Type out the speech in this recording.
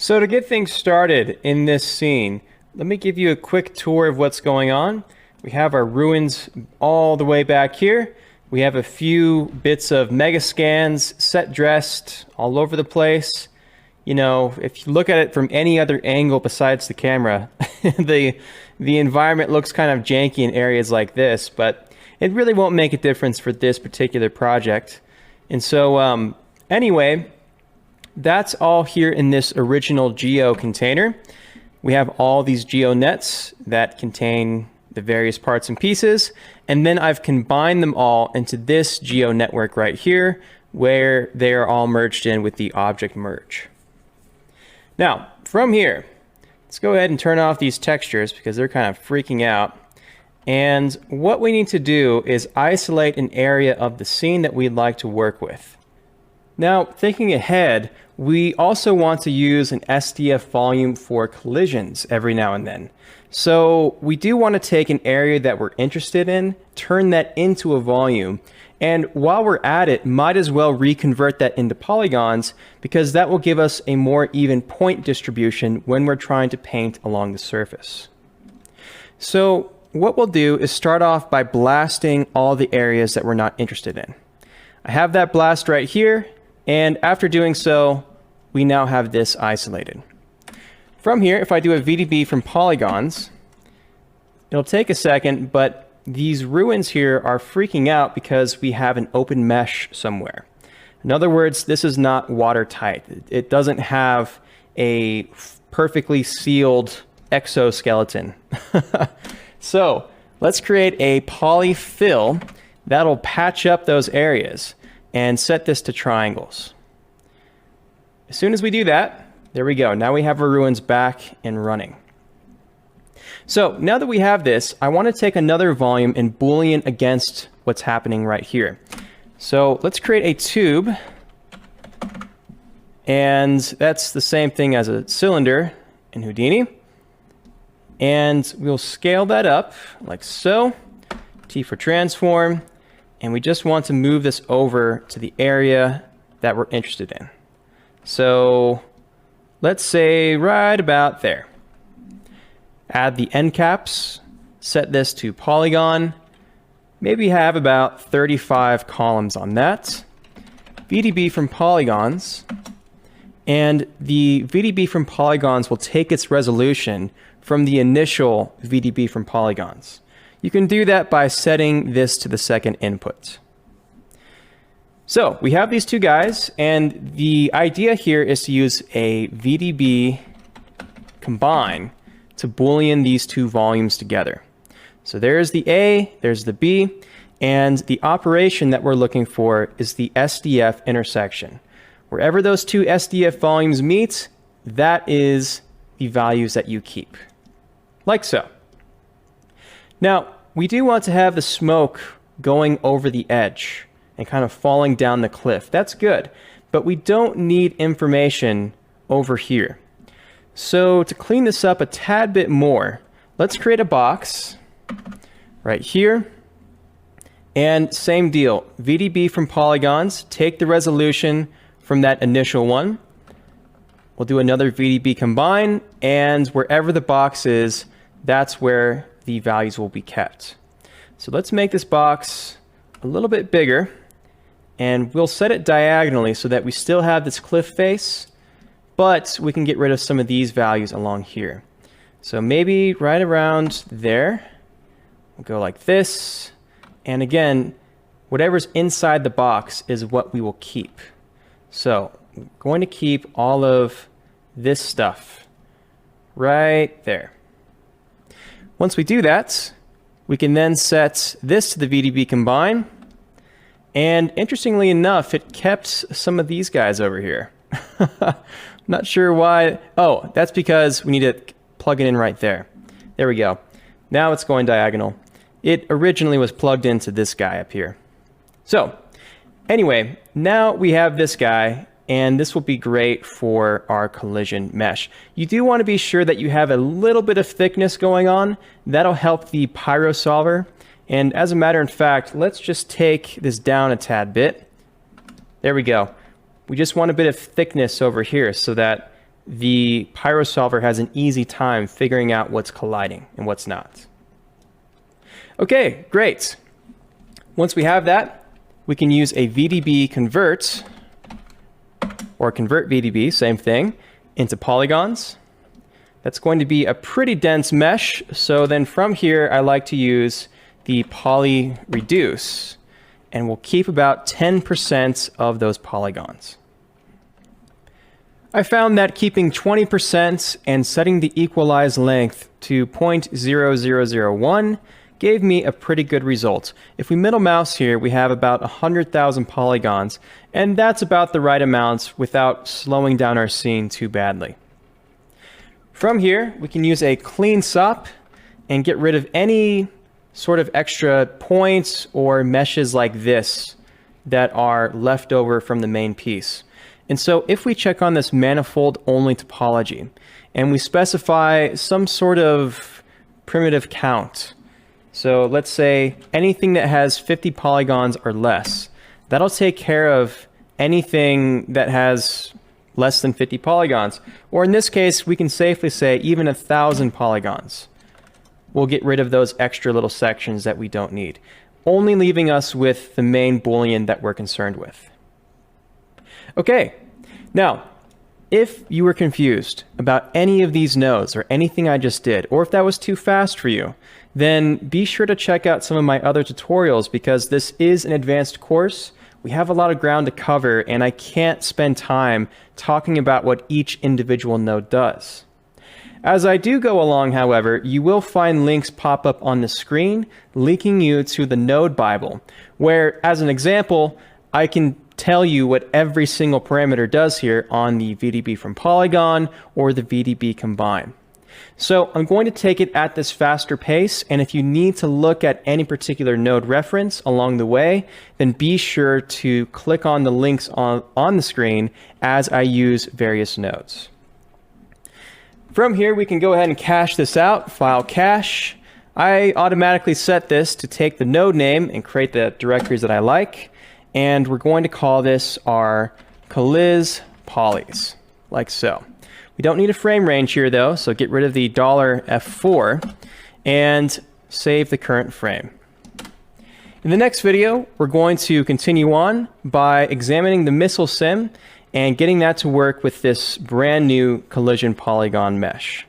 So to get things started in this scene, let me give you a quick tour of what's going on. We have our ruins all the way back here. We have a few bits of mega scans set dressed all over the place. You know, if you look at it from any other angle besides the camera, the environment looks kind of janky in areas like this, but it really won't make a difference for this particular project. And so anyway, that's all here in this original geo container. We have all these geo nets that contain the various parts and pieces, and then I've combined them all into this geo network right here, where they are all merged in with the object merge. Now, from here, let's go ahead and turn off these textures because they're kind of freaking out. And what we need to do is isolate an area of the scene that we'd like to work with. Now, thinking ahead, we also want to use an SDF volume for collisions every now and then. So we do want to take an area that we're interested in, turn that into a volume, and while we're at it, might as well reconvert that into polygons because that will give us a more even point distribution when we're trying to paint along the surface. So what we'll do is start off by blasting all the areas that we're not interested in. I have that blast right here, and after doing so, we now have this isolated. From here, if I do a VDB from polygons, it'll take a second, but these ruins here are freaking out because we have an open mesh somewhere. In other words, this is not watertight. It doesn't have a perfectly sealed exoskeleton. So let's create a polyfill that'll patch up those areas and set this to triangles. As soon as we do that, there we go. Now we have our ruins back and running. So now that we have this, I want to take another volume and Boolean against what's happening right here. So let's create a tube. And that's the same thing as a cylinder in Houdini. And we'll scale that up like so. T for transform. And we just want to move this over to the area that we're interested in. So let's say right about there. Add the end caps, set this to polygon, maybe have about 35 columns on that. VDB from polygons, and the VDB from polygons will take its resolution from the initial VDB from polygons. You can do that by setting this to the second input. So we have these two guys, and the idea here is to use a VDB combine to Boolean these two volumes together. So there's the A, there's the B, and the operation that we're looking for is the SDF intersection. Wherever those two SDF volumes meet, that is the values that you keep. Like so. Now, we do want to have the smoke going over the edge and kind of falling down the cliff. That's good, but we don't need information over here. So to clean this up a tad bit more, let's create a box right here. And same deal, VDB from polygons, take the resolution from that initial one. We'll do another VDB combine, and wherever the box is, that's where the values will be kept. So let's make this box a little bit bigger, and we'll set it diagonally so that we still have this cliff face, but we can get rid of some of these values along here. So maybe right around there, we'll go like this. And again, whatever's inside the box is what we will keep. So I'm going to keep all of this stuff right there. Once we do that, we can then set this to the VDB combine. And interestingly enough, it kept some of these guys over here. Not sure why. Oh, that's because we need to plug it in right there. There we go. Now it's going diagonal. It originally was plugged into this guy up here. So anyway, now we have this guy, and this will be great for our collision mesh. You do want to be sure that you have a little bit of thickness going on. That'll help the pyro solver. And as a matter of fact, let's just take this down a tad bit. There we go. We just want a bit of thickness over here so that the Pyro solver has an easy time figuring out what's colliding and what's not. Okay, great. Once we have that, we can use a VDB convert, or convert VDB, same thing, into polygons. That's going to be a pretty dense mesh. So then from here, I like to use the poly reduce, and we'll keep about 10% of those polygons. I found that keeping 20% and setting the equalize length to 0.0001 gave me a pretty good result. If we middle mouse here, we have about 100,000 polygons, and that's about the right amount without slowing down our scene too badly. From here, we can use a clean SOP and get rid of any sort of extra points or meshes like this that are left over from the main piece. And so if we check on this manifold only topology and we specify some sort of primitive count, so let's say anything that has 50 polygons or less, that'll take care of anything that has less than 50 polygons. Or in this case, we can safely say even 1,000 polygons. We'll get rid of those extra little sections that we don't need, only leaving us with the main Boolean that we're concerned with. Okay, now, if you were confused about any of these nodes or anything I just did, or if that was too fast for you, then be sure to check out some of my other tutorials because this is an advanced course. We have a lot of ground to cover, and I can't spend time talking about what each individual node does. As I do go along, however, you will find links pop up on the screen linking you to the Node Bible, where, as an example, I can tell you what every single parameter does here on the VDB from Polygon or the VDB combine. So I'm going to take it at this faster pace, and if you need to look at any particular node reference along the way, then be sure to click on the links on the screen as I use various nodes. From here, we can go ahead and cache this out, file cache. I automatically set this to take the node name and create the directories that I like. And we're going to call this our colliz polys, like so. We don't need a frame range here though, so get rid of the $F4 and save the current frame. In the next video, we're going to continue on by examining the missile sim and getting that to work with this brand new collision polygon mesh.